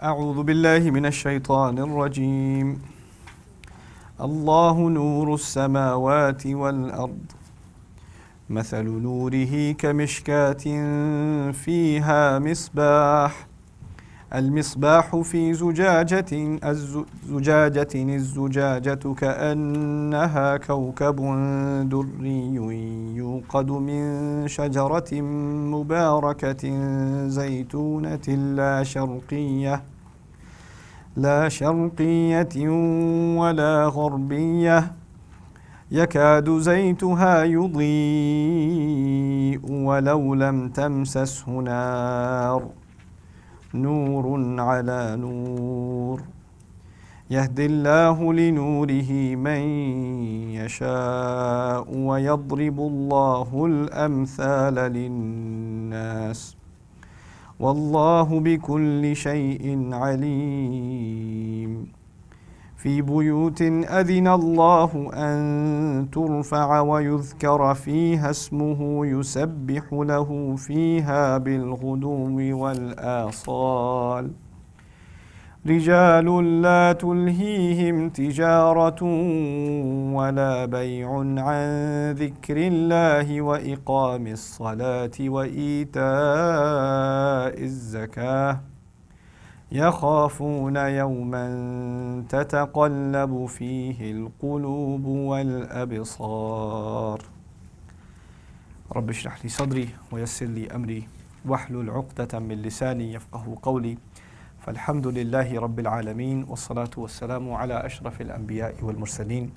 أعوذ بالله من الشيطان الرجيم. الله نور السماوات والأرض مثل نوره كمشكاة فيها مصباح المصباح في الزجاجة كأنها كوكب دري يوقد من شجرة مباركة زيتونة لا شرقية ولا غربية يكاد زيتها يضيء ولو لم تمسسه نار نور على نور يهدي الله لنوره من يشاء ويضرب الله الأمثال للناس والله بكل شيء عليم في بيوت أذن الله أن ترفع ويذكر فيها اسمه يسبح له فيها بالغدو والآصال رجال لا تلهيهم تجارة ولا بيع عن ذكر الله وإقام الصلاة وإيتاء الزكاة يخافون يوما تتقلب فيه القلوب والأبصار رب اشرح لي صدري ويسر لي أمري واحلل عقدة من لساني يفقه قولي فالحمد لله رب العالمين والصلاة والسلام على أشرف الأنبياء والمرسلين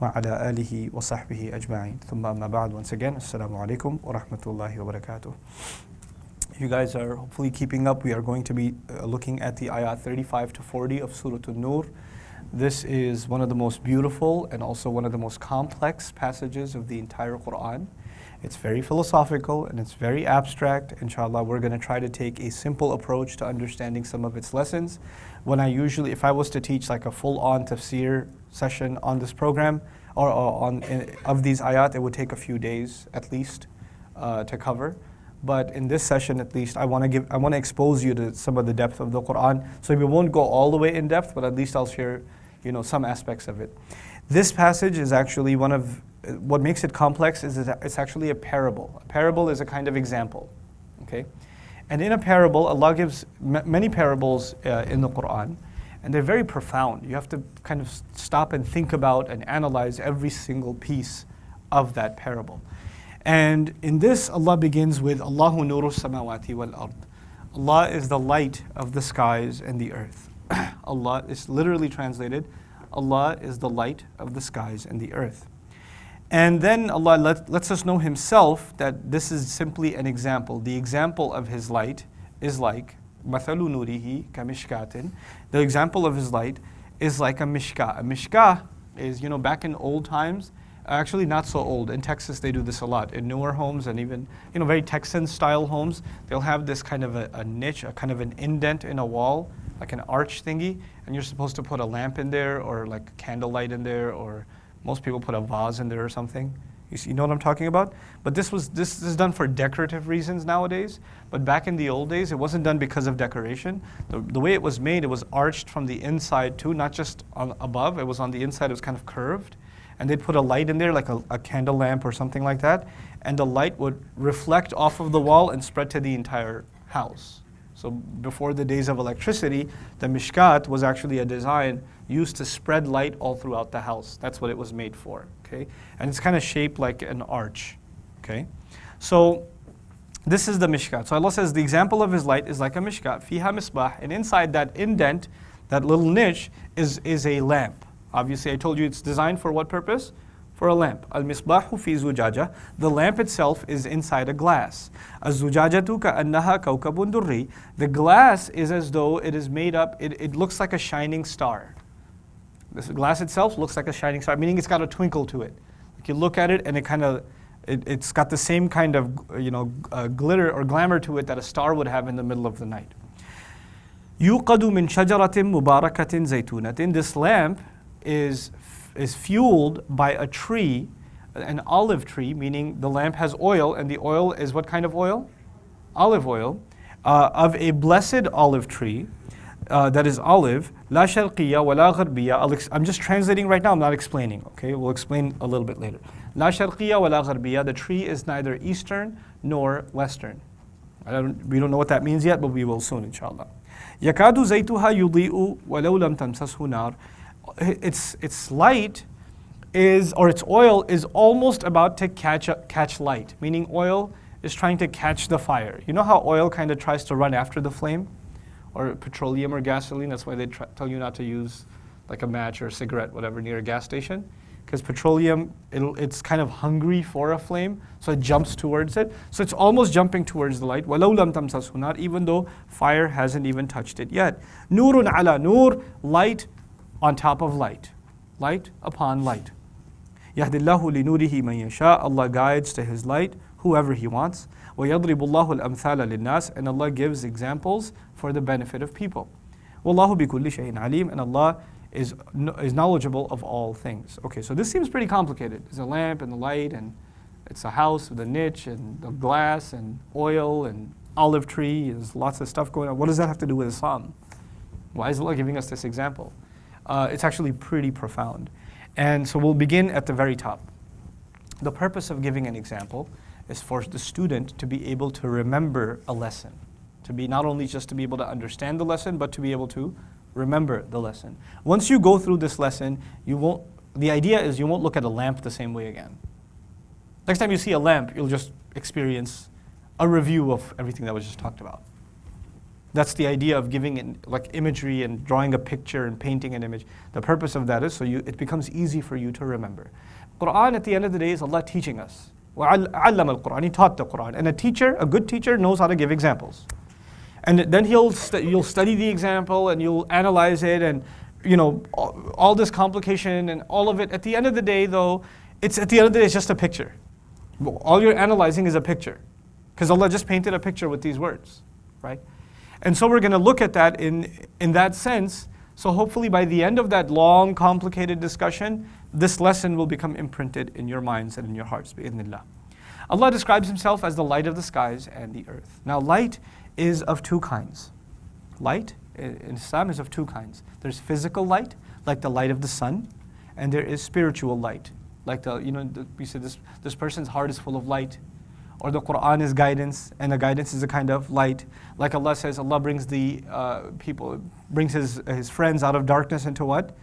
وعلى آله وصحبه أجمعين ثم أما بعد. Once again, Assalamu alaikum wa rahmatullahi wa barakatuh. You guys are hopefully keeping up. We are going to be looking at the ayat 35 to 40 of Surah An-Nur. This is one of the most beautiful and also one of the most complex passages of the entire Quran. It's very philosophical and it's very abstract. Inshallah, we're going to try to take a simple approach to understanding some of its lessons. If I was to teach like a full-on tafsir session on this program or of these ayat, it would take a few days at least to cover. But in this session, at least, I want to expose you to some of the depth of the Quran. So we won't go all the way in depth, but at least I'll share, some aspects of it. This passage is actually what makes it complex is that it's actually a parable. A parable is a kind of example, okay? And in a parable, Allah gives many parables in the Quran, and they're very profound. You have to kind of stop and think about and analyze every single piece of that parable. And in this, Allah begins with Allahu nuru samawati wal ard. Allah is the light of the skies and the earth. Allah is literally translated, Allah is the light of the skies and the earth. And then Allah lets us know Himself that this is simply an example. The example of His light is like مَثَلُ نُورِهِ كَمِشْكَاتٍ. The example of His light is like a mishkah. A mishkah is, back in old times, actually not so old. In Texas they do this a lot. In newer homes and even, very Texan style homes, they'll have this kind of a niche, a kind of an indent in a wall, like an arch thingy, and you're supposed to put a lamp in there or like a candlelight in there, or most people put a vase in there or something. You know what I'm talking about? But this is done for decorative reasons nowadays. But back in the old days, it wasn't done because of decoration. The way it was made, it was arched from the inside too, not just above. It was on the inside, it was kind of curved. And they'd put a light in there, like a candle lamp or something like that. And the light would reflect off of the wall and spread to the entire house. So before the days of electricity, the mishkat was actually a design used to spread light all throughout the house. That's what it was made for, okay? And it's kind of shaped like an arch, okay? So this is the mishkat. So Allah says the example of His light is like a mishkat, fiha misbah, and inside that indent, that little niche, is a lamp. Obviously, I told you it's designed for what purpose? For a lamp. Al-misbahu fi zujaja. The lamp itself is inside a glass. Az-zujajatu ka'annaha kawkabun durri. The glass is as though it is made up, it looks like a shining star. This glass itself looks like a shining star, meaning it's got a twinkle to it. Like you look at it and it's got the same kind of glitter or glamour to it that a star would have in the middle of the night. Yuqadu min shajaratin mubarakatin zaytunatin. This lamp is fueled by a tree, an olive tree, meaning the lamp has oil, and the oil is what kind of oil? Olive oil, of a blessed olive tree. that is olive. La sharqiyya wa la gharbiyya. I'm just translating right now, I'm not explaining, okay? We'll explain a little bit later. La sharqiyya wa la gharbiyya. The tree is neither eastern nor western. We don't know what that means yet, but we will soon, inshallah. Yakadu zaytuha yudhi'u walau lam tamsashu nar. Its light is, or its oil is almost about to catch light, meaning oil is trying to catch the fire. You know how oil kind of tries to run after the flame? Or petroleum or gasoline, that's why they tell you not to use like a match or a cigarette, whatever, near a gas station. Because petroleum, it's kind of hungry for a flame, so it jumps towards it. So it's almost jumping towards the light. وَلَوْ لَمْ تَمْسَسْهُ نَارٌ, even though fire hasn't even touched it yet. نُورٌ عَلَى نُور, light on top of light. Light upon light. يَهْدِ اللَّهُ لِنُورِهِ مَنْ يَشَاءُ, Allah guides to His light whoever He wants. وَيَضْرِبُ اللَّهُ الْأَمْثَالَ لِلنَّاسِ, and Allah gives examples for the benefit of people. وَاللَّهُ بِكُلِّ شَيْءٍ عَلِيمٌ, and Allah is knowledgeable of all things. Okay, so this seems pretty complicated. There's a lamp and the light, and it's a house with a niche and the glass and oil and olive tree. There's lots of stuff going on. What does that have to do with Islam? Why is Allah giving us this example? It's actually pretty profound. And so we'll begin at the very top. The purpose of giving an example is for the student to be able to remember a lesson. To be not only just to be able to understand the lesson, but to be able to remember the lesson. Once you go through this lesson, the idea is you won't look at a lamp the same way again. Next time you see a lamp, you'll just experience a review of everything that was just talked about. That's the idea of giving it like imagery and drawing a picture and painting an image. The purpose of that is so it becomes easy for you to remember. Quran at the end of the day is Allah teaching us. وَعَلَّمَ الْقُرْآنِ, He taught the Quran. And a good teacher knows how to give examples. And then you'll study the example and you'll analyze it, and all this complication and all of it. At the end of the day though, it's just a picture. All you're analyzing is a picture. Because Allah just painted a picture with these words, right? And so we're going to look at that in that sense. So hopefully by the end of that long, complicated discussion, this lesson will become imprinted in your minds and in your hearts, bi'idhnillah. Allah describes Himself as the light of the skies and the earth. Now light is of two kinds. Light in Islam is of two kinds. There's physical light, like the light of the sun, and there is spiritual light, like we said this person's heart is full of light, or the Quran is guidance, and the guidance is a kind of light. Like Allah says, Allah brings brings His friends out of darkness into what?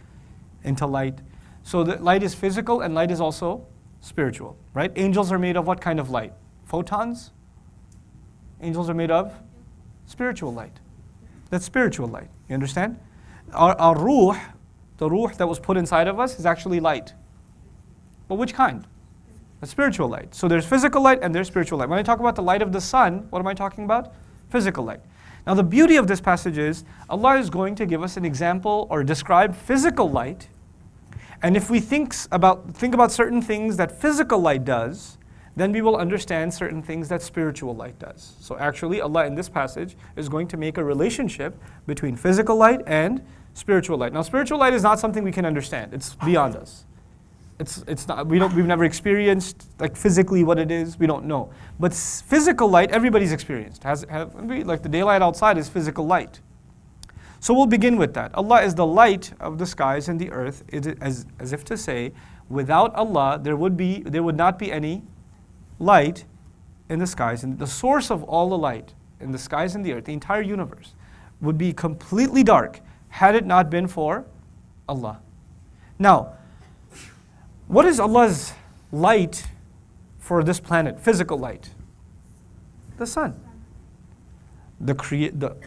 Into light. So the light is physical and light is also spiritual, right? Angels are made of what kind of light? Photons? Angels are made of spiritual light. That's spiritual light. You understand? Our ruh, the ruh that was put inside of us, is actually light. But which kind? The spiritual light. So there's physical light and there's spiritual light. When I talk about the light of the sun, what am I talking about? Physical light. Now the beauty of this passage is Allah is going to give us an example or describe physical light. And if we think about certain things that physical light does, then we will understand certain things that spiritual light does. So actually Allah in this passage is going to make a relationship between physical light and spiritual light. Now spiritual light is not something we can understand. It's beyond us. It's not, we've never experienced like physically what it is. We don't know. But physical light, everybody's experienced. Like the daylight outside is physical light. So we'll begin with that. Allah is the light of the skies and the earth, as if to say, without Allah, there would not be any light in the skies. And the source of all the light in the skies and the earth, the entire universe, would be completely dark had it not been for Allah. Now, what is Allah's light for this planet, physical light? The sun.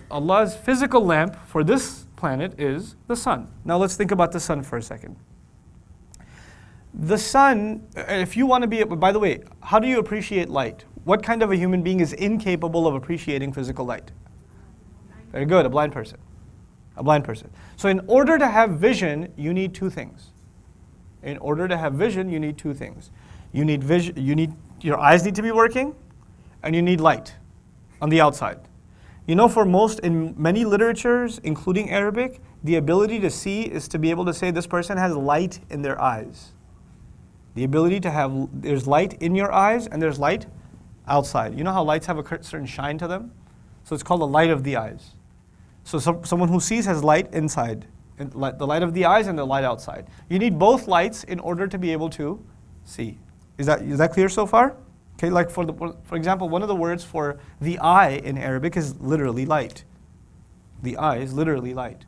Allah's physical lamp for this planet is the sun. Now let's think about the sun for a second. The sun, if you want to be, by the way, how do you appreciate light? What kind of a human being is incapable of appreciating physical light? Very good, a blind person. A blind person. So in order to have vision, you need two things. In order to have vision, you need two things. You need vision, your eyes need to be working, and you need light on the outside. In many literatures, including Arabic, the ability to see is to be able to say this person has light in their eyes. The ability to have, there's light in your eyes and there's light outside. You know how lights have a certain shine to them? So it's called the light of the eyes. So someone who sees has light inside, and the light of the eyes and the light outside. You need both lights in order to be able to see. Is that clear so far? Okay, like for example, one of the words for the eye in Arabic is literally light. The eye is literally light.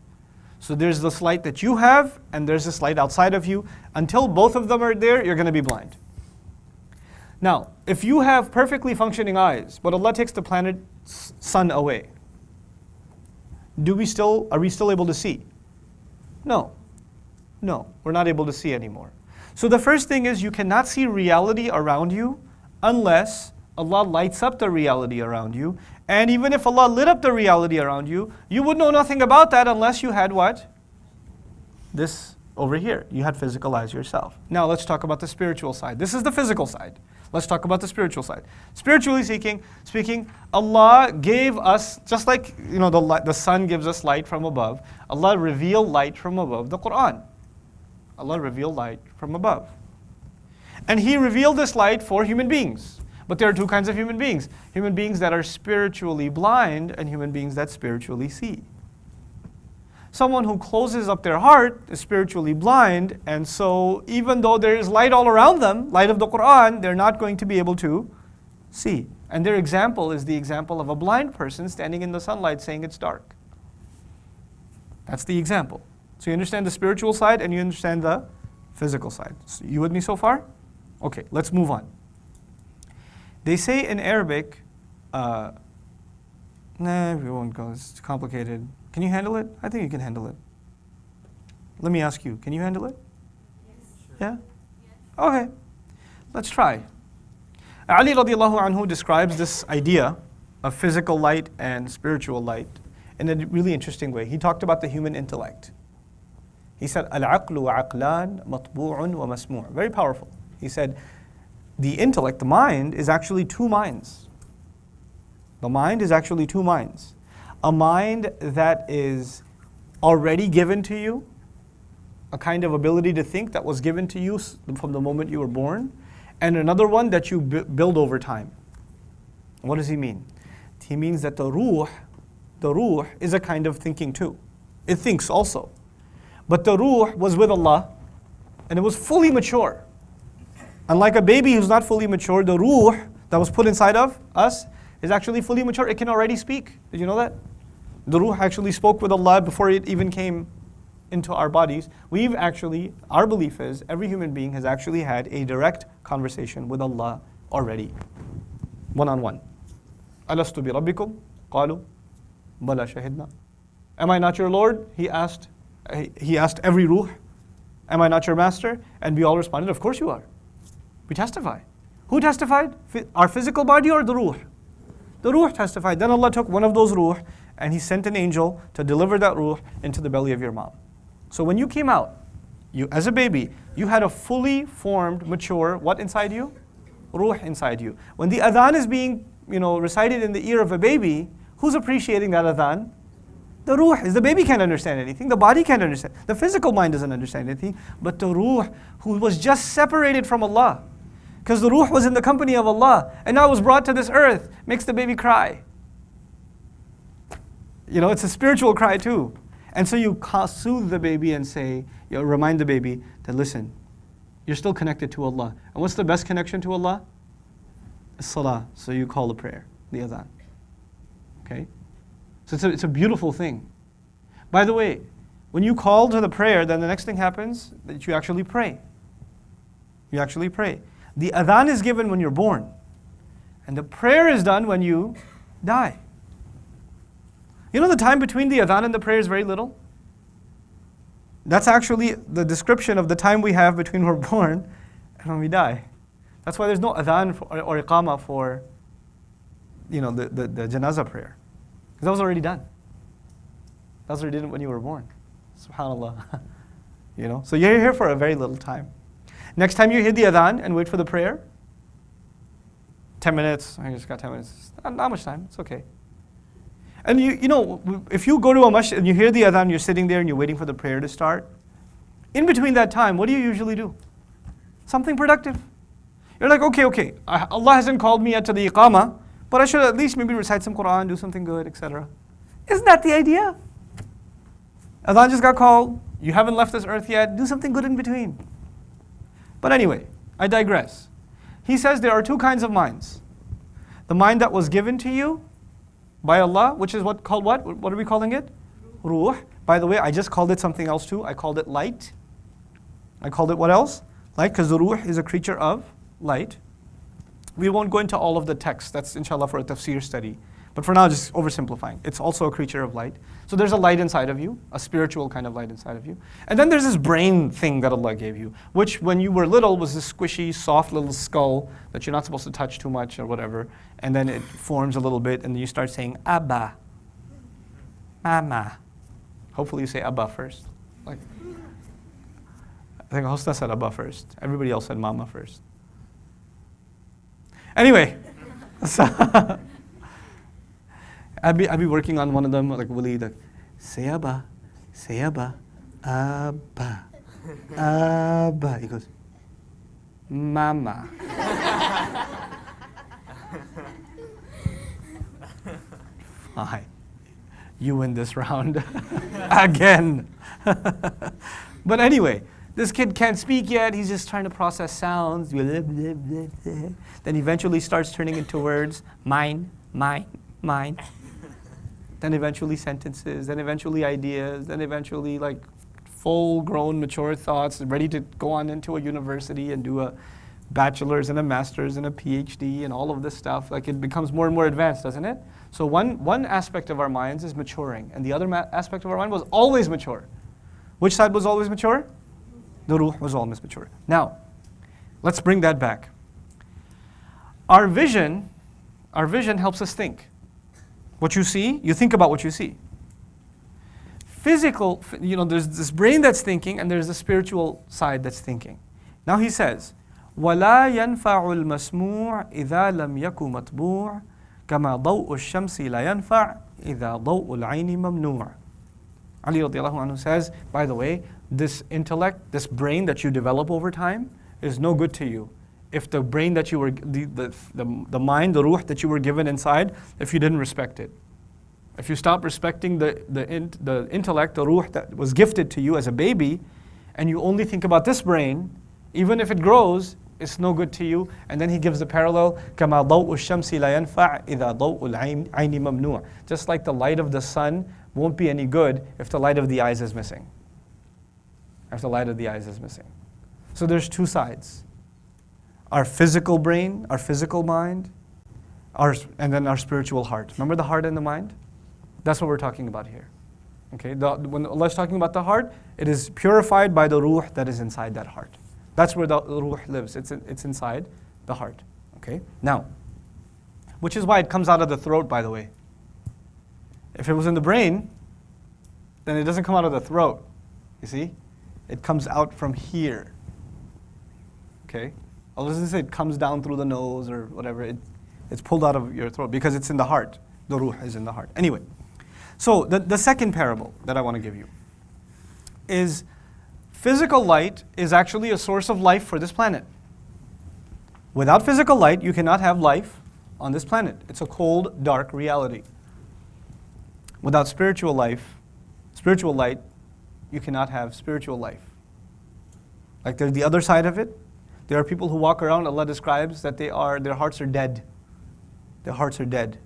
So there's this light that you have, and there's this light outside of you. Until both of them are there, you're going to be blind. Now, if you have perfectly functioning eyes, but Allah takes the planet sun away, are we still able to see? No. No, we're not able to see anymore. So the first thing is you cannot see reality around you unless Allah lights up the reality around you. And even if Allah lit up the reality around you, you would know nothing about that unless you had what? This over here. You had physical eyes yourself. Now let's talk about the spiritual side. This is the physical side. Let's talk about the spiritual side. Spiritually speaking, Allah gave us, just like the sun gives us light from above, Allah revealed light from above the Quran. Allah revealed light from above. And He revealed this light for human beings. But there are two kinds of human beings. Human beings that are spiritually blind and human beings that spiritually see. Someone who closes up their heart is spiritually blind, and so even though there is light all around them, light of the Quran, they're not going to be able to see. And their example is the example of a blind person standing in the sunlight saying it's dark. That's the example. So you understand the spiritual side and you understand the physical side. So you with me so far? Okay, let's move on. They say in Arabic, nah, we won't go, it's complicated. Can you handle it? I think you can handle it. Let me ask you, can you handle it? Yes. Yeah? Yes. Okay, let's try. Ali radiallahu anhu describes this idea of physical light and spiritual light in a really interesting way. He talked about the human intellect. He said, Al-aqlu aqlan matbu'un wa masmu'. Very powerful. He said, the intellect, the mind, is actually two minds. The mind is actually two minds. A mind that is already given to you, a kind of ability to think that was given to you from the moment you were born, and another one that you build over time. What does he mean? He means that the ruh is a kind of thinking too. It thinks also. But the ruh was with Allah, and it was fully mature. Unlike a baby who's not fully mature, the ruh that was put inside of us is actually fully mature. It can already speak. Did you know that? The ruh actually spoke with Allah before it even came into our bodies. Our belief is, every human being has actually had a direct conversation with Allah already. One-on-one. Alastu bi rabbikum? Qalu, bala shahidna. Am I not your Lord? He asked every ruh. Am I not your master? And we all responded, of course you are. We testify. Who testified? Our physical body or the ruh? The ruh testified. Then Allah took one of those ruh and He sent an angel to deliver that ruh into the belly of your mom. So when you came out, you as a baby, you had a fully formed, mature, what inside you? Ruh inside you. When the adhan is being recited in the ear of a baby, who's appreciating that adhan? The ruh is. The baby can't understand anything. The body can't understand. The physical mind doesn't understand anything. But the ruh, who was just separated from Allah, because the ruh was in the company of Allah, and now was brought to this earth, makes the baby cry. It's a spiritual cry too. And so you soothe the baby and say, remind the baby that, listen, you're still connected to Allah. And what's the best connection to Allah? Salah. So you call the prayer, the adhan. Okay? So it's a beautiful thing. By the way, when you call to the prayer, then the next thing happens, that you actually pray. You actually pray. The adhan is given when you're born. And the prayer is done when you die. The time between the adhan and the prayer is very little. That's actually the description of the time we have between we're born and when we die. That's why there's no adhan or iqamah for the janazah prayer. Because that was already done. That was already done when you were born. SubhanAllah. So you're here for a very little time. Next time you hear the adhan and wait for the prayer, 10 minutes, I just got 10 minutes. Not much time, it's okay. And if you go to a masjid and you hear the adhan, you're sitting there and you're waiting for the prayer to start, in between that time, what do you usually do? Something productive. You're like, okay, Allah hasn't called me yet to the iqamah, but I should at least maybe recite some Quran, do something good, etc. Isn't that the idea? Adhan just got called. You haven't left this earth yet. Do something good in between. But anyway, I digress. He says there are two kinds of minds. The mind that was given to you by Allah, which is called what? What are we calling it? Ruh. By the way, I just called it something else too. I called it light. I called it what else? Light, because the ruh is a creature of light. We won't go into all of the text. That's inshallah for a tafsir study. But for now, just oversimplifying. It's also a creature of light. So there's a light inside of you, a spiritual kind of light inside of you. And then there's this brain thing that Allah gave you, which when you were little was this squishy, soft little skull that you're not supposed to touch too much or whatever. And then it forms a little bit and you start saying, Abba, Mama. Hopefully you say Abba first. Like, I think Hosna said Abba first. Everybody else said Mama first. Anyway, so I'd be working on one of them, like Willie, like, say Abba, Abba, Abba. He goes, Mama. Fine. You win this round again. But anyway, this kid can't speak yet. He's just trying to process sounds. Then eventually starts turning into words. Mine, mine, mine. Then eventually sentences. Then eventually ideas. Then eventually like full-grown, mature thoughts, ready to go on into a university and do a bachelor's and a master's and a PhD and all of this stuff. Like it becomes more and more advanced, doesn't it? So one aspect of our minds is maturing, and the other aspect of our mind was always mature. Which side was always mature? The ruh was always mature. Now, let's bring that back. Our vision helps us think. What you see, you think about what you see. Physical, there's this brain that's thinking, and there's the spiritual side that's thinking. Now he says, وَلَا يَنْفَعُ الْمَسْمُوعِ إِذَا لَمْ يَكُ مَطْبُوعٍ كَمَا ضَوْءُ الشَّمْسِ لَا يَنْفَعْ إِذَا ضَوْءُ الْعَيْنِ مَمْنُوعٍ. Ali radiallahu anhu says, by the way, this intellect, this brain that you develop over time is no good to you. If the brain that you were, the mind, the ruh that you were given inside, if you didn't respect it. If you stop respecting the intellect, the ruh that was gifted to you as a baby, and you only think about this brain, even if it grows, it's no good to you. And then he gives the parallel, كَمَا ضَوْءُ الشَّمْسِ لَا يَنْفَعْ إِذَا ضَوْءُ الْعَيْنِ مَمْنُوعٍ. Just like the light of the sun won't be any good if the light of the eyes is missing. If the light of the eyes is missing. So there's two sides. Our physical brain, our physical mind, and then our spiritual heart. Remember the heart and the mind? That's what we're talking about here. Okay, when Allah is talking about the heart, it is purified by the ruh that is inside that heart. That's where the ruh lives. It's inside the heart. Okay? Now, which is why it comes out of the throat, by the way. If it was in the brain, then it doesn't come out of the throat. You see? It comes out from here. Okay? Allah doesn't say it comes down through the nose or whatever. It's pulled out of your throat because it's in the heart. The ruh is in the heart. Anyway, so the second parable that I want to give you is physical light is actually a source of life for this planet. Without physical light, you cannot have life on this planet. It's a cold, dark reality. Without spiritual light, you cannot have spiritual life. Like there's the other side of it. There are people who walk around, Allah describes that their hearts are dead. Their hearts are dead.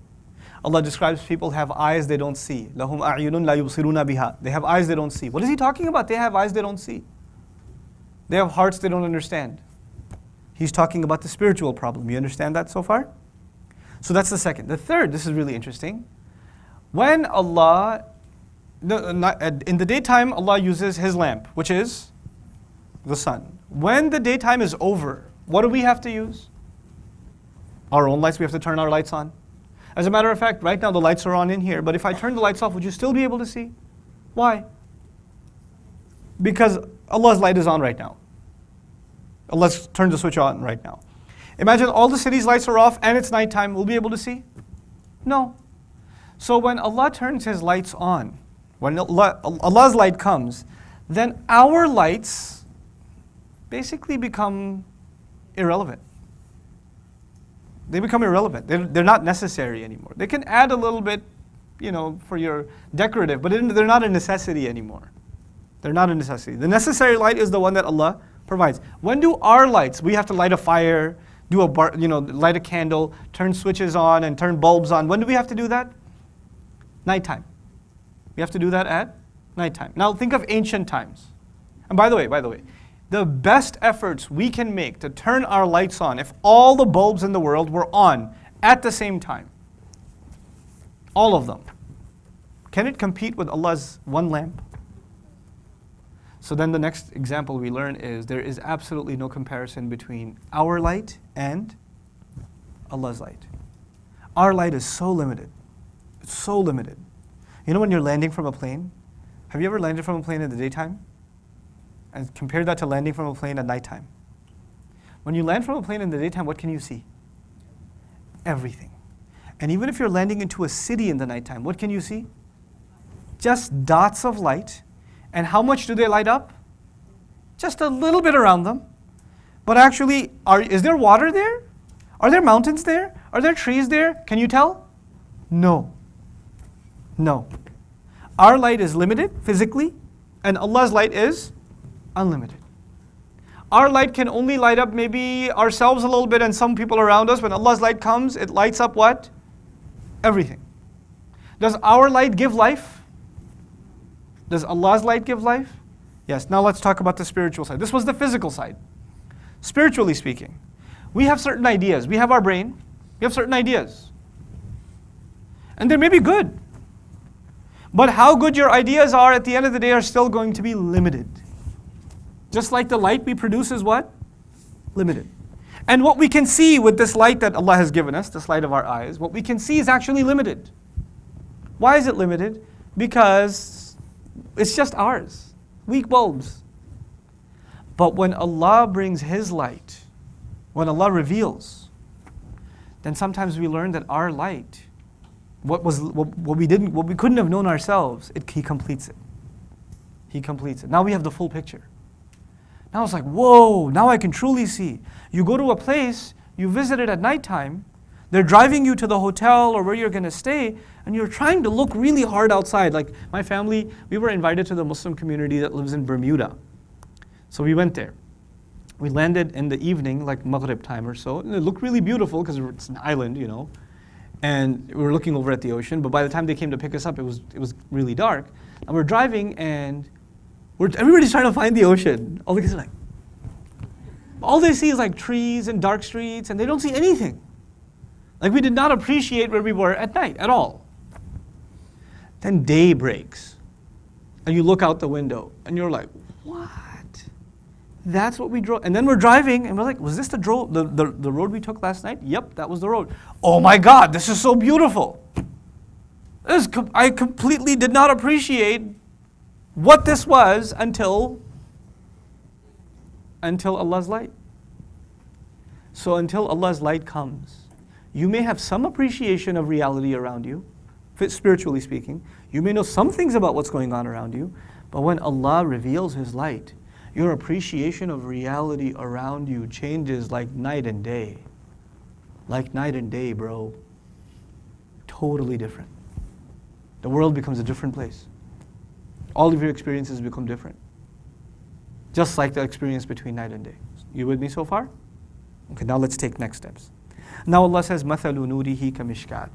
Allah describes people have eyes they don't see. لَهُمْ أَعْيُنٌ لَا يُبْصِرُونَ بِهَا. They have eyes they don't see. What is he talking about? They have eyes they don't see. They have hearts they don't understand. He's talking about the spiritual problem. You understand that so far? So that's the second. The third, this is really interesting. When Allah, in the daytime, Allah uses His lamp, which is the sun. When the daytime is over, what do we have to use? Our own lights. We have to turn our lights on. As a matter of fact, right now the lights are on in here, but if I turn the lights off, would you still be able to see? Why? Because Allah's light is on right now. Let's turn the switch on right now. Imagine all the city's lights are off and it's nighttime. We'll be able to see? No. So when Allah turns His lights on, when Allah's light comes, then our lights basically become irrelevant. They become irrelevant. They're not necessary anymore. They can add a little bit for your decorative, but they're not a necessity anymore. They're not a necessity. The necessary light is the one that Allah provides. When do our lights, we have to light a fire, light a candle, turn switches on and turn bulbs on. When do we have to do that? Nighttime. We have to do that at nighttime. Now think of ancient times. And by the way, the best efforts we can make to turn our lights on, if all the bulbs in the world were on at the same time, all of them, can it compete with Allah's one lamp? So then the next example we learn is there is absolutely no comparison between our light and Allah's light. Our light is so limited. It's so limited. When you're landing from a plane, have you ever landed from a plane in the daytime? And compare that to landing from a plane at nighttime. When you land from a plane in the daytime, what can you see? Everything. And even if you're landing into a city in the nighttime, what can you see? Just dots of light. And how much do they light up? Just a little bit around them. But actually, is there water there? Are there mountains there? Are there trees there? Can you tell? No. Our light is limited physically, and Allah's light is unlimited. Our light can only light up maybe ourselves a little bit and some people around us. When Allah's light comes, it lights up what? Everything. Does our light give life? Does Allah's light give life? Yes. Now let's talk about the spiritual side. This was the physical side. Spiritually speaking, we have certain ideas. We have our brain. We have certain ideas. And they may be good. But how good your ideas are at the end of the day are still going to be limited. Just like the light we produce is what? Limited. And what we can see with this light that Allah has given us, this light of our eyes, what we can see is actually limited. Why is it limited? Because it's just ours. Weak bulbs. But when Allah brings His light, when Allah reveals, then sometimes we learn that our light, what we couldn't have known ourselves, He completes it. He completes it. Now we have the full picture. Now it's like, whoa, now I can truly see. You go to a place, you visit it at nighttime, they're driving you to the hotel or where you're going to stay, and you're trying to look really hard outside. Like my family, we were invited to the Muslim community that lives in Bermuda. So we went there. We landed in the evening, like Maghrib time or so, and it looked really beautiful because it's an island, and we were looking over at the ocean. But by the time they came to pick us up, it was really dark. And we're driving, and everybody's trying to find the ocean. All the kids are like, all they see is like trees and dark streets, and they don't see anything. Like we did not appreciate where we were at night at all. Then day breaks, and you look out the window, and you're like, what? That's what we drove. And then we're driving, and we're like, was this the road we took last night? Yep, that was the road. Oh my God, this is so beautiful. I completely did not appreciate what this was until Allah's light. So until Allah's light comes, you may have some appreciation of reality around you, spiritually speaking. You may know some things about what's going on around you, but when Allah reveals His light, your appreciation of reality around you changes like night and day. Like night and day, bro. Totally different. The world becomes a different place. All of your experiences become different. Just like the experience between night and day. You with me so far? Okay, now let's take next steps. Now Allah says, مَثَلُ نُورِهِ كَمِشْكَاتٍ.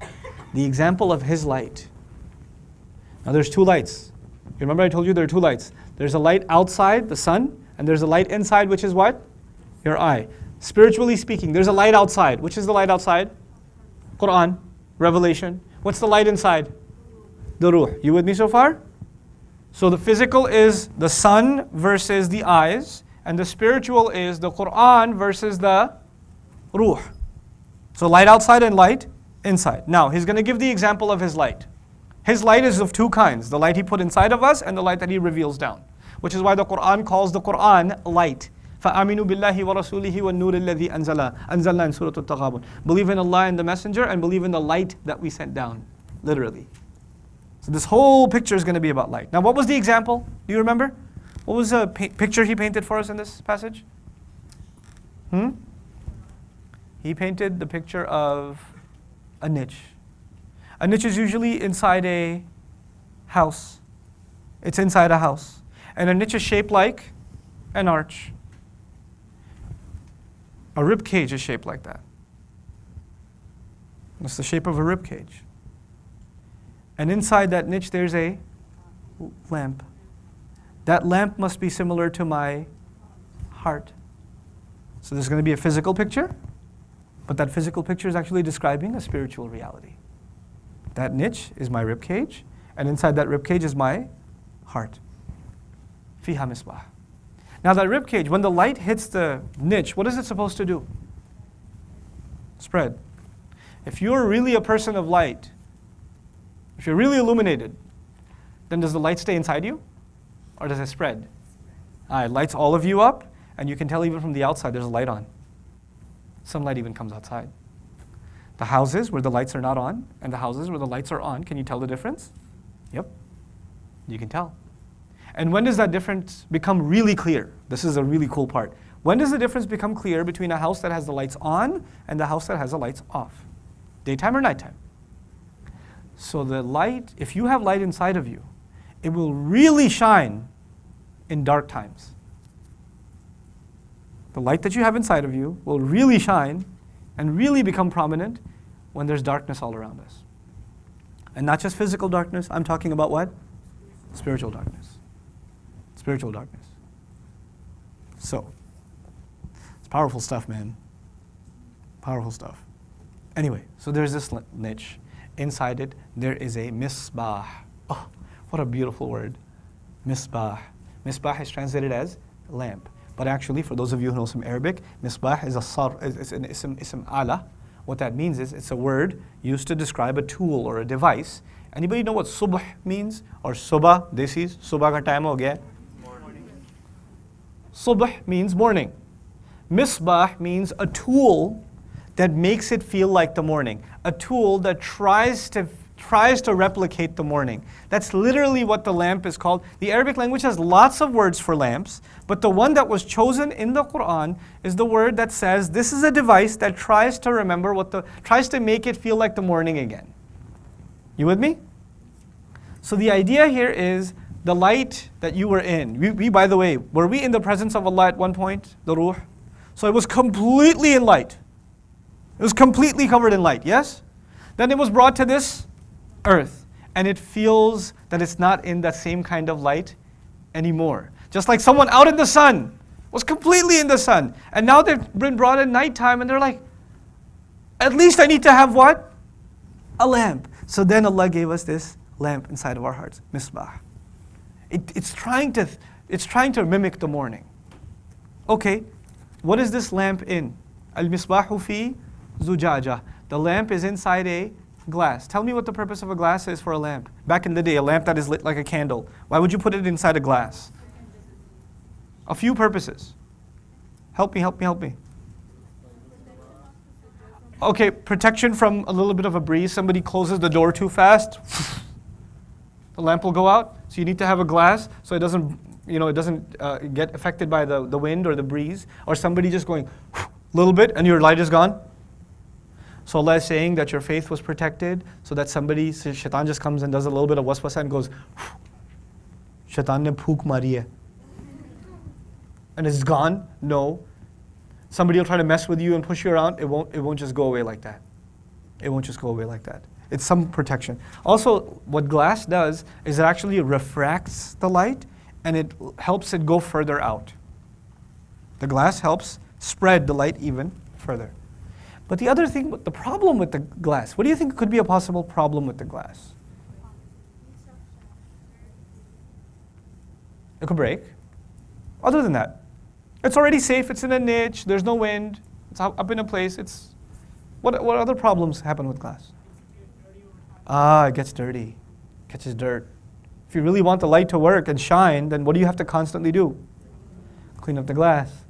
The example of His light. Now there's two lights. You remember I told you there are two lights. There's a light outside, the sun, and there's a light inside, which is what? Your eye. Spiritually speaking, there's a light outside. Which is the light outside? Quran, Revelation. What's the light inside? The ruh. You with me so far? So the physical is the sun versus the eyes, and the spiritual is the Quran versus the ruh. So light outside and light inside. Now, He's going to give the example of His light. His light is of two kinds, the light He put inside of us and the light that He reveals down. Which is why the Quran calls the Quran light. فَآمِنُوا بِاللَّهِ وَرَسُولِهِ وَالنُّورِ الَّذِي أَنزَلْنَا in Surah Al-Taghabun. Believe in Allah and the Messenger, and believe in the light that we sent down. Literally. So this whole picture is going to be about light. Now what was the example? Do you remember? What was the picture He painted for us in this passage? He painted the picture of a niche. A niche is usually inside a house. It's inside a house. And a niche is shaped like an arch. A rib cage is shaped like that. It's the shape of a rib cage. And inside that niche there's a lamp. That lamp must be similar to my heart. So there's going to be a physical picture, but that physical picture is actually describing a spiritual reality. That niche is my rib cage, and inside that rib cage is my heart. Fiha misbah. Now that rib cage, when the light hits the niche, what is it supposed to do? Spread. If you're really a person of light, if you're really illuminated, then does the light stay inside you? Or does it spread? It lights all of you up, and you can tell even from the outside there's a light on. Sunlight even comes outside. The houses where the lights are not on, and the houses where the lights are on, can you tell the difference? Yep, you can tell. And when does that difference become really clear? This is a really cool part. When does the difference become clear between a house that has the lights on and the house that has the lights off? Daytime or nighttime? So the light, if you have light inside of you, it will really shine in dark times. The light that you have inside of you will really shine and really become prominent when there's darkness all around us. And not just physical darkness, I'm talking about what? Spiritual darkness. Spiritual darkness. So, it's powerful stuff, man. Powerful stuff. Anyway, so there's this niche. Inside it, there is a misbah. Oh, what a beautiful word. Misbah. Misbah is translated as lamp. But actually, for those of you who know some Arabic, misbah is an ism ala. What that means is it's a word used to describe a tool or a device. Anybody know what subh means? Or subah, this is, subah ka time ho gaya. Morning. Subh means morning. Misbah means a tool that makes it feel like the morning. A tool that tries to replicate the morning. That's literally what the lamp is called. The Arabic language has lots of words for lamps, but the one that was chosen in the Quran is the word that says this is a device that tries to remember tries to make it feel like the morning again. You with me? So the idea here is the light that you were in. We by the way, were we in the presence of Allah at one point, the ruh? So it was completely in light. It was completely covered in light, yes? Then it was brought to this earth, and it feels that it's not in that same kind of light anymore. Just like someone out in the sun was completely in the sun, and now they've been brought in nighttime, and they're like, at least I need to have what? A lamp. So then Allah gave us this lamp inside of our hearts, misbah. It's trying to mimic the morning. Okay, what is this lamp in? Al-misbahu fi zujaja. The lamp is inside a glass. Tell me what the purpose of a glass is for a lamp. Back in the day, a lamp that is lit like a candle. Why would you put it inside a glass? A few purposes. Help me. Okay, protection from a little bit of a breeze. Somebody closes the door too fast, the lamp will go out. So you need to have a glass so it doesn't get affected by the wind or the breeze, or somebody just going a little bit and your light is gone. So Allah is saying that your faith was protected, so that shaitan just comes and does a little bit of waswasa and goes, shaitan ne phook mari hai. And it's gone? No. Somebody will try to mess with you and push you around. It won't just go away like that. It won't just go away like that. It's some protection. Also, what glass does is it actually refracts the light and it helps it go further out. The glass helps spread the light even further. But the other thing, the problem with the glass, what do you think could be a possible problem with the glass? It could break. Other than that, it's already safe, it's in a niche, there's no wind, it's up in a place. What other problems happen with glass? It gets dirty, catches dirt. If you really want the light to work and shine, then what do you have to constantly do? Clean up the glass.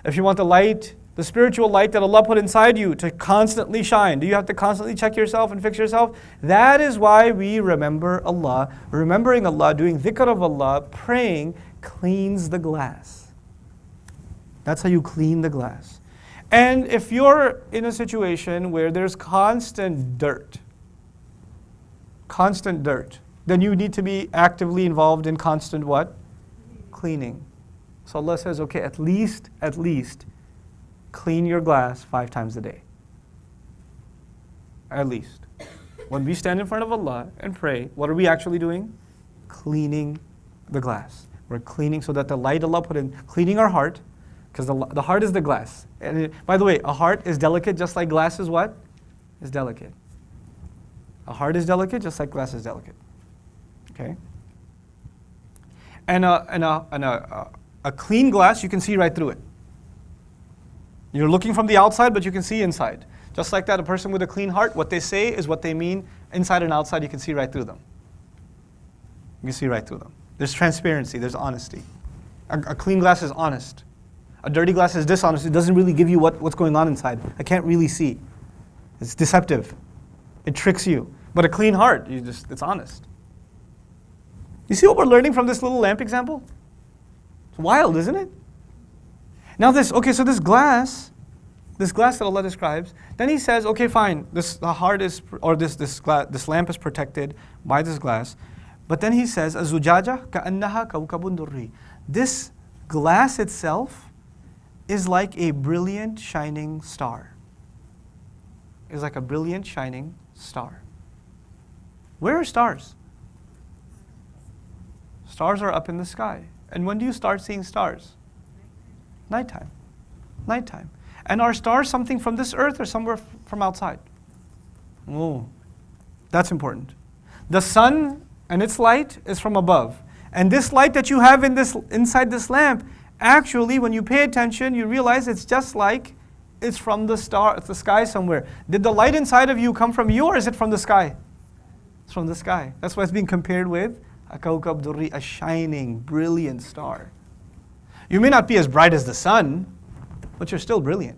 If you want the light, the spiritual light that Allah put inside you to constantly shine, do you have to constantly check yourself and fix yourself? That is why we remember Allah. Remembering Allah, doing dhikr of Allah, praying, cleans the glass. That's how you clean the glass. And if you're in a situation where there's constant dirt, Constant dirt. Then you need to be actively involved in constant what? Cleaning. So Allah says, okay, at least, clean your glass 5 times a day. At least. When we stand in front of Allah and pray, what are we actually doing? Cleaning the glass. We're cleaning so that the light Allah put in, cleaning our heart, because the heart is the glass. And by the way, a heart is delicate just like glass is what? Is delicate. A heart is delicate just like glass is delicate. Okay? And a clean glass, you can see right through it. You're looking from the outside, but you can see inside. Just like that, a person with a clean heart, what they say is what they mean. Inside and outside, you can see right through them. You can see right through them. There's transparency, there's honesty. A clean glass is honest. A dirty glass is dishonest. It doesn't really give you what's going on inside. I can't really see. It's deceptive. It tricks you. But a clean heart, it's honest. You see what we're learning from this little lamp example? It's wild, isn't it? Now so this glass that Allah describes, then He says, okay, fine, this lamp is protected by this glass. But then He says, "Azujaja ka'annaha kawkabun durri." This glass itself is like a brilliant shining star. Is like a brilliant shining star. Where are stars? Stars are up in the sky. And when do you start seeing stars? Nighttime. Nighttime. And are stars something from this earth or somewhere from outside? Oh, that's important. The sun and its light is from above. And this light that you have inside this lamp, actually, when you pay attention, you realize it's just like it's from the sky somewhere. Did the light inside of you come from you, or is it from the sky? It's from the sky. That's why it's being compared with a kawkab durri, a shining, brilliant star. You may not be as bright as the sun, but you're still brilliant.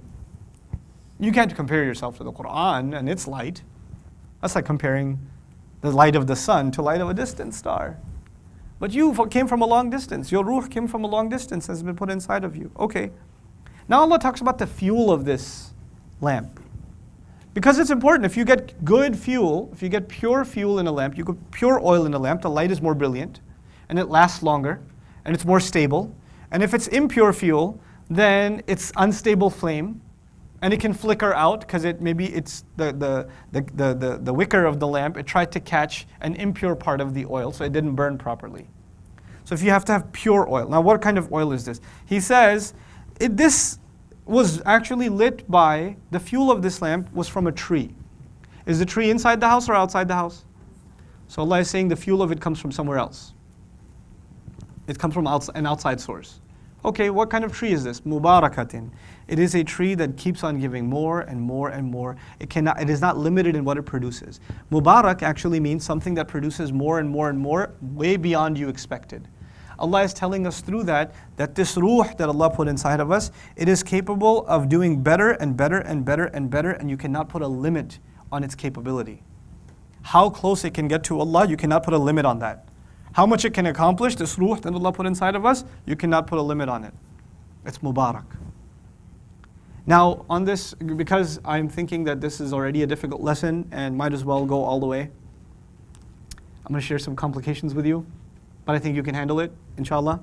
You can't compare yourself to the Quran and its light. That's like comparing the light of the sun to light of a distant star. But you came from a long distance. Your ruh came from a long distance, has been put inside of you. Okay. Now Allah talks about the fuel of this lamp. Because it's important, if you get good fuel, if you get pure fuel in a lamp, you get pure oil in a lamp, the light is more brilliant, and it lasts longer, and it's more stable. And if it's impure fuel, then it's unstable flame, and it can flicker out because it's the wicker of the lamp. It tried to catch an impure part of the oil, so it didn't burn properly. So if you have to have pure oil. Now, what kind of oil is this? He says this was actually lit by the fuel of this lamp was from a tree. Is the tree inside the house or outside the house? So Allah is saying the fuel of it comes from somewhere else. It comes from an outside source. Okay, what kind of tree is this? Mubarakatin. It is a tree that keeps on giving more and more and more. It is not limited in what it produces. Mubarak actually means something that produces more and more and more, way beyond you expected. Allah is telling us through that this ruh that Allah put inside of us, it is capable of doing better and better and better and better, and you cannot put a limit on its capability. How close it can get to Allah, you cannot put a limit on that. How much it can accomplish, this ruh that Allah put inside of us, you cannot put a limit on it. It's Mubarak. Now, on this, because I'm thinking that this is already a difficult lesson and might as well go all the way, I'm going to share some complications with you, but I think you can handle it, inshallah.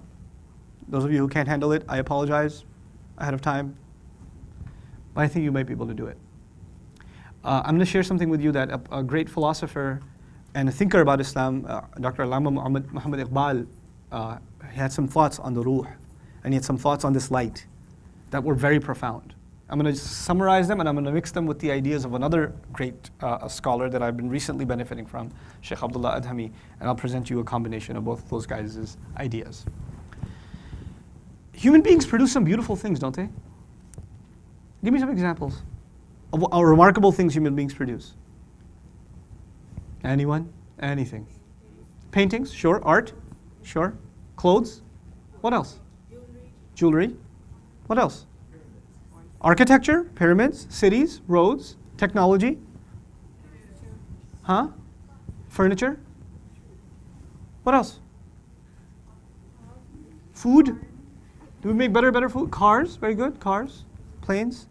Those of you who can't handle it, I apologize ahead of time, but I think you might be able to do it. I'm going to share something with you that a great philosopher and a thinker about Islam, Dr. Allama Muhammad Iqbal, he had some thoughts on the ruh, and he had some thoughts on this light that were very profound. I'm going to summarize them, and I'm going to mix them with the ideas of another great scholar that I've been recently benefiting from, Sheikh Abdullah Adhami, and I'll present you a combination of both of those guys' ideas. Human beings produce some beautiful things, don't they? Give me some examples of remarkable things human beings produce. Anyone? Anything? Paintings? Sure. Art? Sure. Clothes? What else? Jewelry. What else? Architecture? Pyramids? Cities? Roads? Technology? Huh? Furniture? What else? Food? Do we make better food? Cars? Very good. Cars? Planes?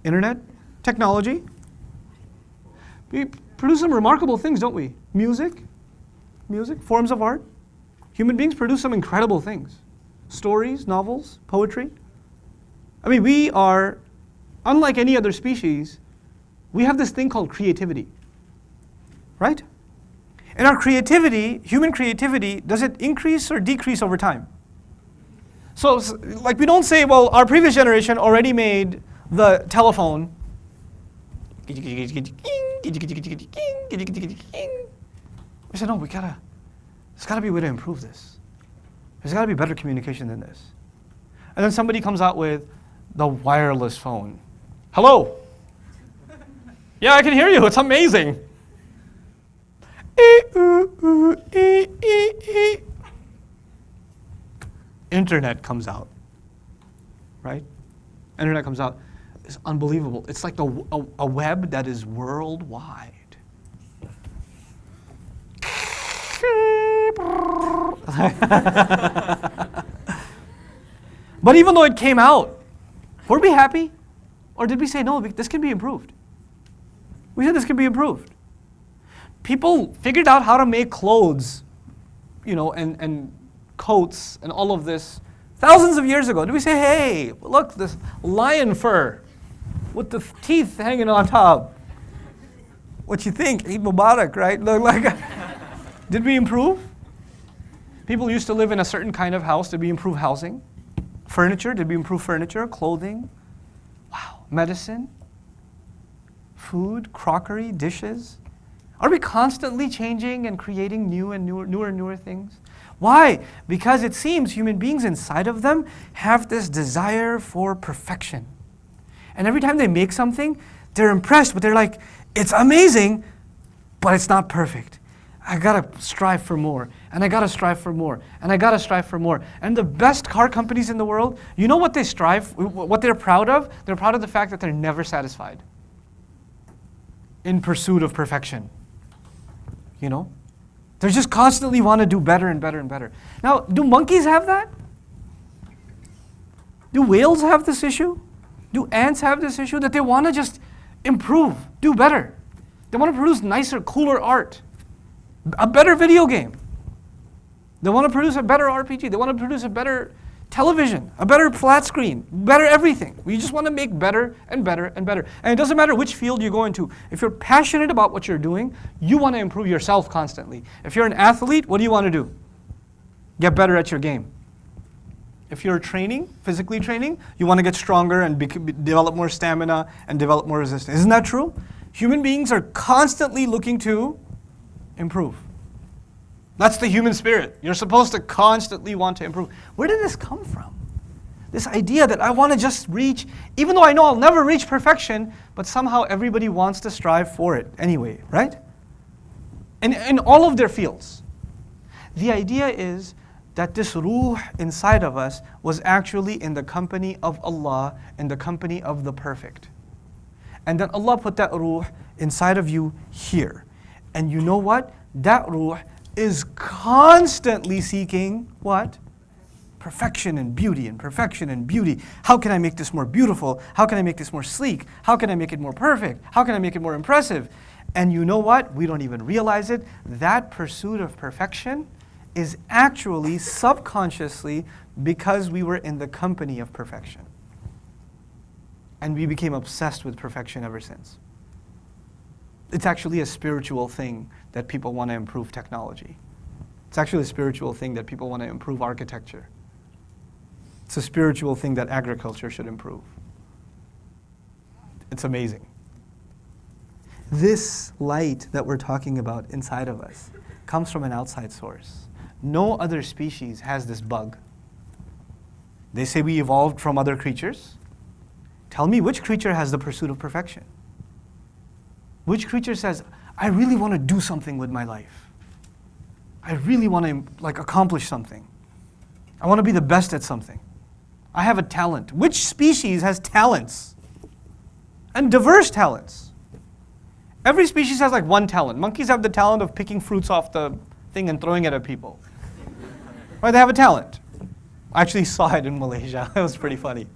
Internet? Technology? produce some remarkable things, don't we? Music, forms of art. Human beings produce some incredible things. Stories, novels, poetry. I mean, we are, unlike any other species, we have this thing called creativity, right? And our creativity, human creativity, does it increase or decrease over time? So, like, we don't say, well, our previous generation already made the telephone. We said, no, there's gotta be a way to improve this. There's gotta be better communication than this. And then somebody comes out with the wireless phone. Hello? Yeah, I can hear you, it's amazing. Internet comes out, right? Internet comes out. It's unbelievable. It's like a web that is worldwide. But even though it came out, were we happy? Or did we say, no, this can be improved? We said this can be improved. People figured out how to make clothes, and coats and all of this thousands of years ago. Did we say, hey, look, this lion fur with the teeth hanging on top? What you think? Eid Mubarak, right? Look like. Did we improve? People used to live in a certain kind of house. Did we improve housing? Furniture? Did we improve furniture? Clothing? Wow. Medicine? Food? Crockery? Dishes? Are we constantly changing and creating new and newer things? Why? Because it seems human beings inside of them have this desire for perfection. And every time they make something, they're impressed, but they're like, it's amazing, but it's not perfect. I gotta strive for more, and I gotta strive for more, and I gotta strive for more. And the best car companies in the world, you know what they what they're proud of? They're proud of the fact that they're never satisfied in pursuit of perfection. They just constantly want to do better and better and better. Now, do monkeys have that? Do whales have this issue? Do ants have this issue that they want to just improve, do better? They want to produce nicer, cooler art, a better video game. They want to produce a better RPG. They want to produce a better television, a better flat screen, better everything. We just want to make better and better and better. And it doesn't matter which field you go into. If you're passionate about what you're doing, you want to improve yourself constantly. If you're an athlete, what do you want to do? Get better at your game. If you're physically training, you want to get stronger and develop more stamina and develop more resistance. Isn't that true? Human beings are constantly looking to improve. That's the human spirit. You're supposed to constantly want to improve. Where did this come from? This idea that I want to just reach, even though I know I'll never reach perfection, but somehow everybody wants to strive for it anyway, right? In all of their fields. The idea is that this ruh inside of us was actually in the company of Allah, in the company of the perfect. And then Allah put that ruh inside of you here. And you know what? That ruh is constantly seeking what? Perfection and beauty and perfection and beauty. How can I make this more beautiful? How can I make this more sleek? How can I make it more perfect? How can I make it more impressive? And you know what? We don't even realize it. That pursuit of perfection is actually subconsciously because we were in the company of perfection. And we became obsessed with perfection ever since. It's actually a spiritual thing that people want to improve technology. It's actually a spiritual thing that people want to improve architecture. It's a spiritual thing that agriculture should improve. It's amazing. This light that we're talking about inside of us comes from an outside source. No other species has this bug. They say we evolved from other creatures. Tell me which creature has the pursuit of perfection? Which creature says, I really want to do something with my life. I really want to accomplish something. I want to be the best at something. I have a talent. Which species has talents? And diverse talents. Every species has one talent. Monkeys have the talent of picking fruits off the thing and throwing it at people. Right? They have a talent. I actually saw it in Malaysia. It was pretty funny.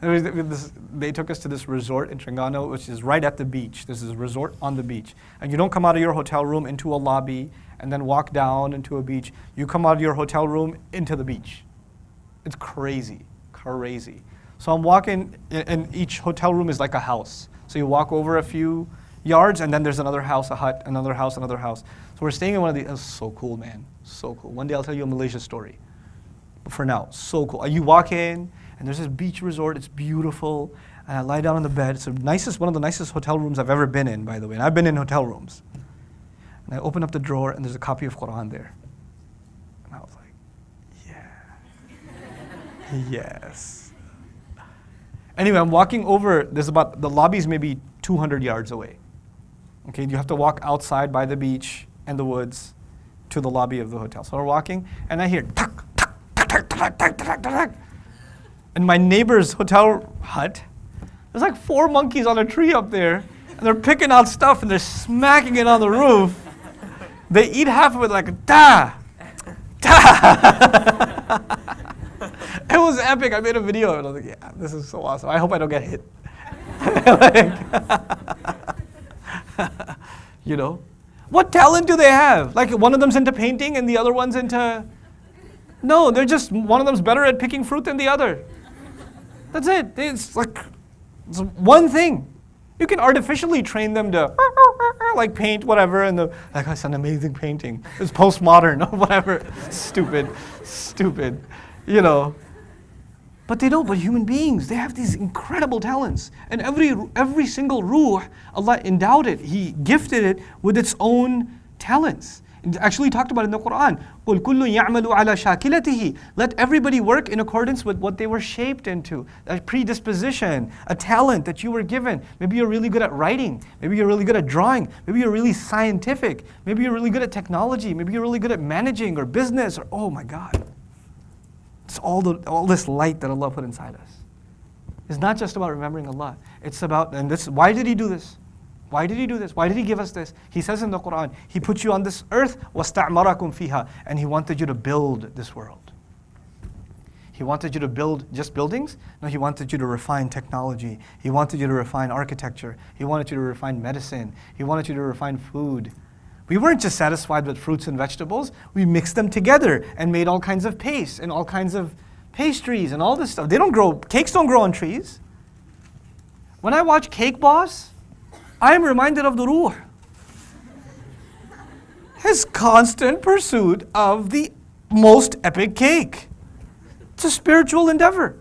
They took us to this resort in Terengganu, which is right at the beach. This is a resort on the beach. And you don't come out of your hotel room into a lobby and then walk down into a beach. You come out of your hotel room into the beach. It's crazy, crazy. So I'm walking, and each hotel room is like a house. So you walk over a few yards, and then there's another house, a hut, another house, another house. So we're staying in one of these. It's so cool, man. So cool. One day I'll tell you a Malaysia story. But for now, so cool. You walk in, and there's this beach resort. It's beautiful. And I lie down on the bed. It's one of the nicest hotel rooms I've ever been in, by the way. And I've been in hotel rooms. And I open up the drawer, and there's a copy of Quran there. And I was like, yeah. Yes. Anyway, I'm walking over. The lobby's maybe 200 yards away. Okay, you have to walk outside by the beach and the woods to the lobby of the hotel. So we're walking, and I hear tuck, tuck, tuck, tuck, tuck, tuck, tuck, tuck. In my neighbor's hotel hut, there's like 4 monkeys on a tree up there, and they're picking out stuff, and they're smacking it on the roof. They eat half of it like, da, da. It was epic. I made a video of it. I was like, yeah, this is so awesome. I hope I don't get hit. You know? What talent do they have? Like one of them's into painting and the other one's into... No, they're just, one of them's better at picking fruit than the other. That's it. It's one thing. You can artificially train them to like paint whatever, and like, that's an amazing painting. It's postmodern or whatever. Stupid. You know. But they don't. But human beings, they have these incredible talents. And every single ruh, Allah endowed it. He gifted it with its own talents. It actually talked about it in the Quran. قُلْ كُلٌّ يَعْمَلُ عَلَى شَاكِلَتِهِ. Let everybody work in accordance with what they were shaped into. A predisposition, a talent that you were given. Maybe you're really good at writing. Maybe you're really good at drawing. Maybe you're really scientific. Maybe you're really good at technology. Maybe you're really good at managing or business. Or oh my God. It's all this light that Allah put inside us. It's not just about remembering Allah. It's about, and this, why did He do this? Why did He do this? Why did He give us this? He says in the Quran, He put you on this earth, وَاسْتَعْمَرَكُمْ فِيهَا, and He wanted you to build this world. He wanted you to build just buildings? No, He wanted you to refine technology. He wanted you to refine architecture. He wanted you to refine medicine. He wanted you to refine food. We weren't just satisfied with fruits and vegetables. We mixed them together and made all kinds of paste and all kinds of pastries and all this stuff. Cakes don't grow on trees. When I watch Cake Boss, I am reminded of the Ruh. His constant pursuit of the most epic cake. It's a spiritual endeavor.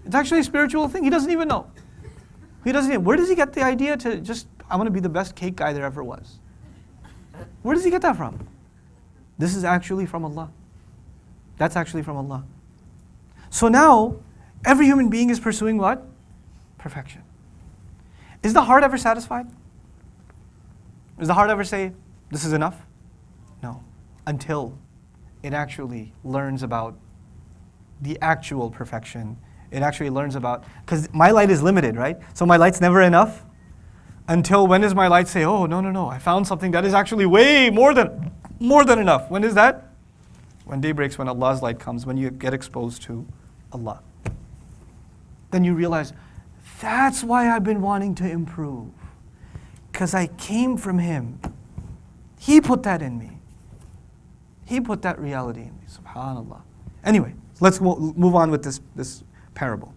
It's actually a spiritual thing. He doesn't even know. Where does he get the idea to just, I want to be the best cake guy there ever was? Where does he get that from? This is actually from Allah. That's actually from Allah. So now, every human being is pursuing what? Perfection. Is the heart ever satisfied? Does the heart ever say, this is enough? No. Until it actually learns about the actual perfection. It actually learns about, because my light is limited, right? So my light's never enough. Until when does my light say, oh, no, I found something that is actually way more than enough. When is that? When day breaks, when Allah's light comes, when you get exposed to Allah. Then you realize, that's why I've been wanting to improve. Because I came from Him. He put that in me. He put that reality in me. SubhanAllah. Anyway, let's move on with this parable.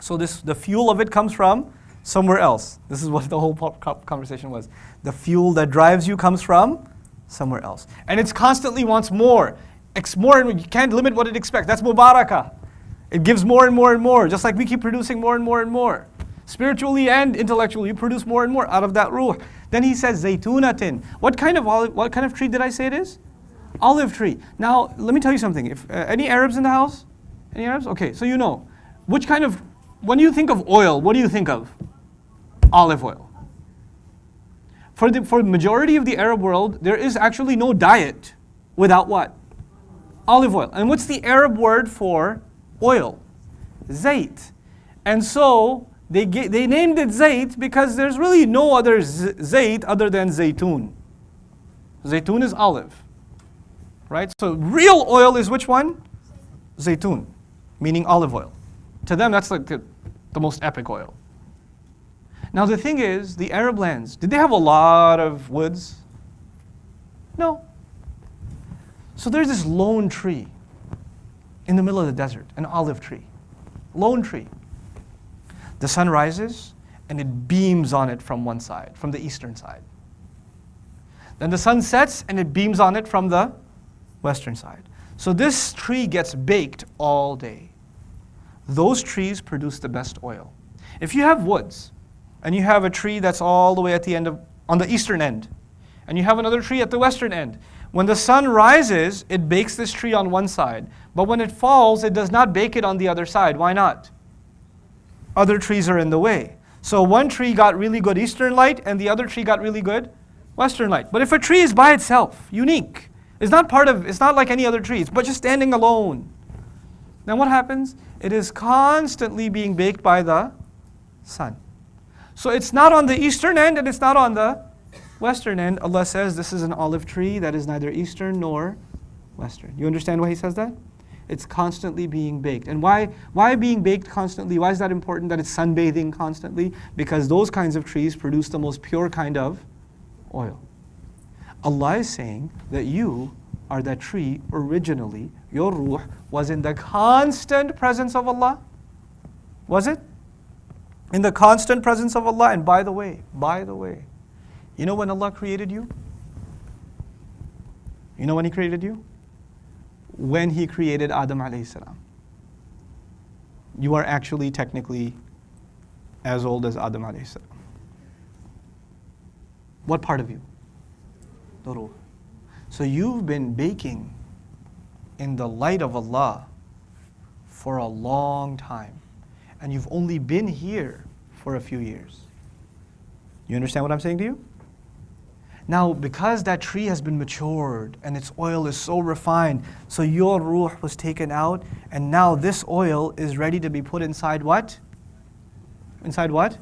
So the fuel of it comes from somewhere else. This is what the whole conversation was. The fuel that drives you comes from somewhere else. And it constantly wants more. More, and you can't limit what it expects. That's mubarakah. It gives more and more and more, just like we keep producing more and more and more. Spiritually and intellectually, you produce more and more out of that ruh. Then he says, zaytunatin. What kind of tree did I say it is? Olive tree. Now, let me tell you something. If any Arabs in the house? Any Arabs? Okay, so you know. When you think of oil, what do you think of? Olive oil. For the majority of the Arab world, there is actually no diet without what? Olive oil. And what's the Arab word for oil? Zayt. And so they named it Zayt because there's really no other Zayt other than Zaytun. Zaytun is olive. Right? So real oil is which one? Zaytun, meaning olive oil. To them, that's like the most epic oil. Now the thing is, the Arab lands, did they have a lot of woods? No. So there's this lone tree in the middle of the desert, an olive tree. Lone tree. The sun rises and it beams on it from one side, from the eastern side. Then the sun sets and it beams on it from the western side. So this tree gets baked all day. Those trees produce the best oil. If you have woods, and you have a tree that's all the way at the end of, on the eastern end, and you have another tree at the western end, when the sun rises, it bakes this tree on one side. But when it falls, it does not bake it on the other side. Why not? Other trees are in the way. So one tree got really good eastern light, and the other tree got really good western light. But if a tree is by itself, unique, it's not like any other trees, but just standing alone, then what happens? It is constantly being baked by the sun. So it's not on the eastern end and it's not on the western end. Allah says this is an olive tree that is neither eastern nor western. You understand why He says that? It's constantly being baked. And why being baked constantly? Why is that important that it's sunbathing constantly? Because those kinds of trees produce the most pure kind of oil. Allah is saying that you are that tree originally. Your ruh was in the constant presence of Allah. Was it? In the constant presence of Allah. And by the way, you know when Allah created you? You know when He created you? When He created Adam alayhi salam. You are actually technically as old as Adam alayhi salam. What part of you? The ruh. So you've been baking in the light of Allah for a long time. And you've only been here for a few years. You understand what I'm saying to you? Now, because that tree has been matured and its oil is so refined, so your ruh was taken out, and now this oil is ready to be put inside what? Inside what?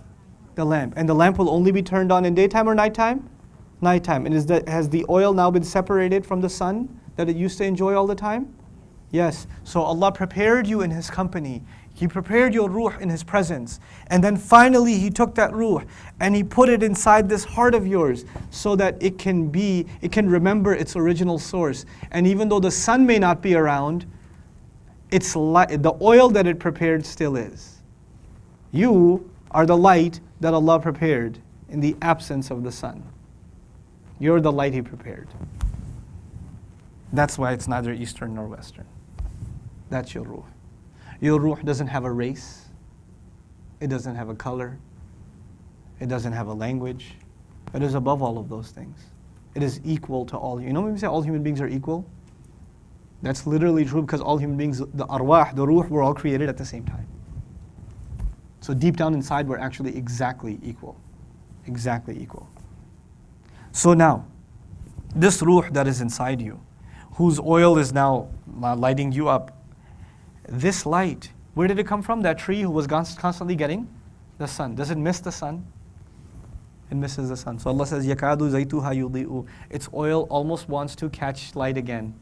The lamp. And the lamp will only be turned on in daytime or nighttime? Nighttime. And has the oil now been separated from the sun that it used to enjoy all the time? Yes. So Allah prepared you in His company. He prepared your ruh in His presence. And then finally He took that ruh and He put it inside this heart of yours so that it can remember its original source. And even though the sun may not be around, the oil that it prepared still is. You are the light that Allah prepared in the absence of the sun. You're the light He prepared. That's why it's neither eastern nor western. That's your ruh. Your ruh doesn't have a race. It doesn't have a color. It doesn't have a language. It is above all of those things. It is equal to all. You know when we say all human beings are equal? That's literally true because all human beings, the arwah, the ruh, were all created at the same time. So deep down inside, we're actually exactly equal. Exactly equal. So now, this ruh that is inside you, whose oil is now lighting you up, this light, where did it come from? That tree who was constantly getting the sun. Does it miss the sun? It misses the sun. So Allah says, يَكَادُ زَيْتُهَا يُضِيءُ. Its oil almost wants to catch light again.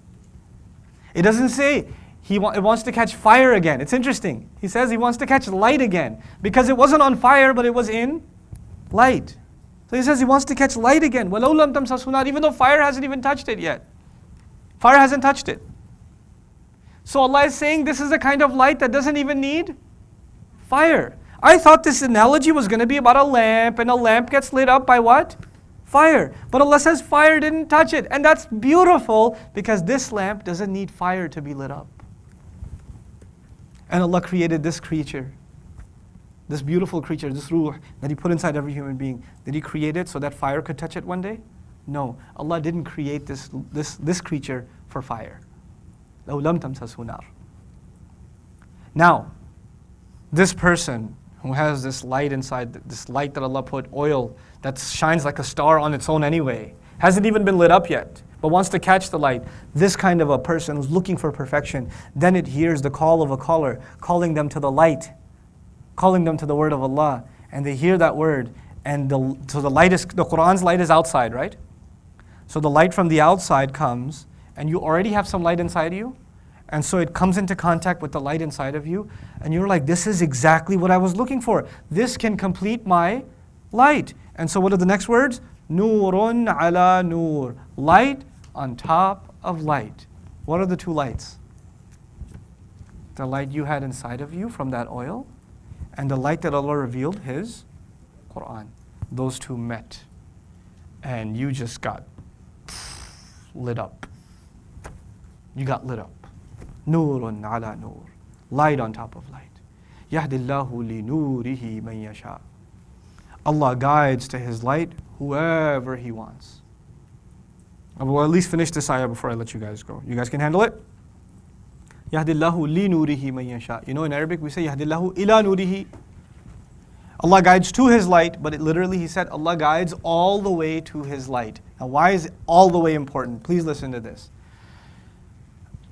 It doesn't say it wants to catch fire again. It's interesting. He says He wants to catch light again because it wasn't on fire, but it was in light. So He says He wants to catch light again. وَلَوْ لَمْ تَمْسَسْهُ نَارٌ. Even though fire hasn't even touched it yet. Fire hasn't touched it. So Allah is saying this is the kind of light that doesn't even need fire. I thought this analogy was going to be about a lamp, and a lamp gets lit up by what? Fire. But Allah says fire didn't touch it. And that's beautiful because this lamp doesn't need fire to be lit up. And Allah created this creature, this beautiful creature, this ruh that He put inside every human being. Did He create it so that fire could touch it one day? No. Allah didn't create this creature for fire. لَوْ لَمْ تَمْسَسْهُ نَارٌ. Now, this person who has this light inside, this light that Allah put, oil, that shines like a star on its own anyway, hasn't even been lit up yet, but wants to catch the light. This kind of a person who's looking for perfection, then it hears the call of a caller, calling them to the light, calling them to the word of Allah, and they hear that word, and the Quran's light is outside, right? So the light from the outside comes, and you already have some light inside you, And so it comes into contact with the light inside of you, and you're like, this is exactly what I was looking for. This can complete my light. And so what are the next words? Nurun ala nur. Light on top of light. What are the two lights? The light you had inside of you from that oil, and the light that Allah revealed, His Quran. Those two met. And you just got lit up. You got lit up. Nurun ala nur. Light on top of light. Yahdillahu li nurihi man yasha. Allah guides to His light whoever He wants. I will at least finish this ayah before I let you guys go. You guys can handle it? Yahdillahu li nurihi man yasha. You know, in Arabic we say Yahdillahu ila nurihi. Allah guides to His light, but it literally, He said, Allah guides all the way to His light. Now why is all the way important? Please listen to this.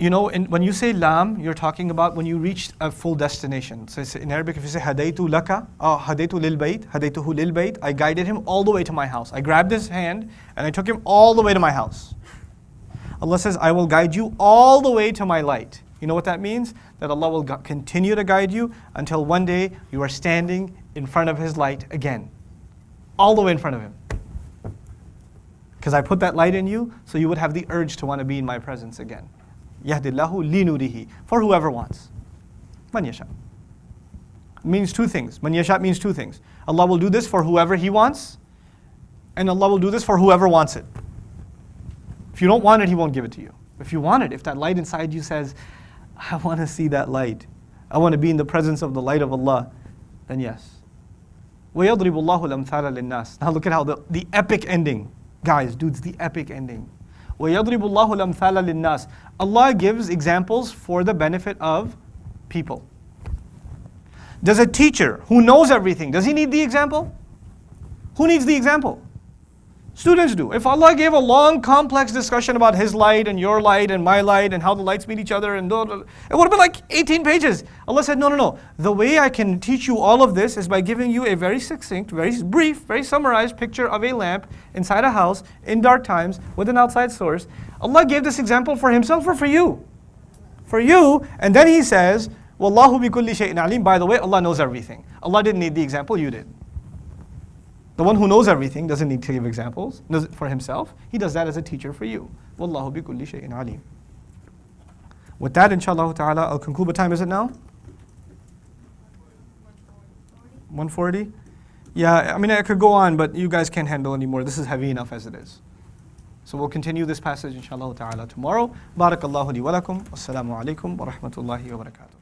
You know, when you say lam, you're talking about when you reach a full destination. So in Arabic, if you say hadaytu laka, hadaytu lil bayt, hadaytuhu lil bayt, I guided him all the way to my house. I grabbed his hand and I took him all the way to my house. Allah says, I will guide you all the way to my light. You know what that means? That Allah will continue to guide you until one day you are standing in front of His light again. All the way in front of Him. Because I put that light in you, so you would have the urge to want to be in my presence again. Yahdillahu li nurihi. For whoever wants. Man yasha. Means two things. Man yasha means two things. Allah will do this for whoever He wants, and Allah will do this for whoever wants it. If you don't want it, He won't give it to you. If you want it, if that light inside you says, I want to see that light, I want to be in the presence of the light of Allah, then yes. وَيَضْرِبُ اللَّهُ الْأَمْثَالَ لِلنَّاسِ. Now look at how the epic ending. Guys, dudes, the epic ending. وَيَضْرِبُ اللَّهُ الْأَمْثَالَ لِلنَّاسِ. Allah gives examples for the benefit of people. Does a teacher who knows everything, does he need the example? Who needs the example? Students do. If Allah gave a long, complex discussion about His light and your light and my light and how the lights meet each other, and it would have been like 18 pages. Allah said, no. The way I can teach you all of this is by giving you a very succinct, very brief, very summarized picture of a lamp inside a house in dark times with an outside source. Allah gave this example for Himself or for you? For you. And then He says, Wallahu bi kulli shay'in alim. By the way, Allah knows everything. Allah didn't need the example, you did. The one who knows everything doesn't need to give examples for himself. He does that as a teacher for you. Wallahu bi kulli shay'in alim. With that, inshallah ta'ala, I'll conclude. What time is it now? 1:40? Yeah, I mean, I could go on, but you guys can't handle anymore. This is heavy enough as it is. So we'll continue this passage, inshallah ta'ala, tomorrow. Barakallahu li wa lakum. Wassalamu alaikum wa rahmatullahi wa barakatuh.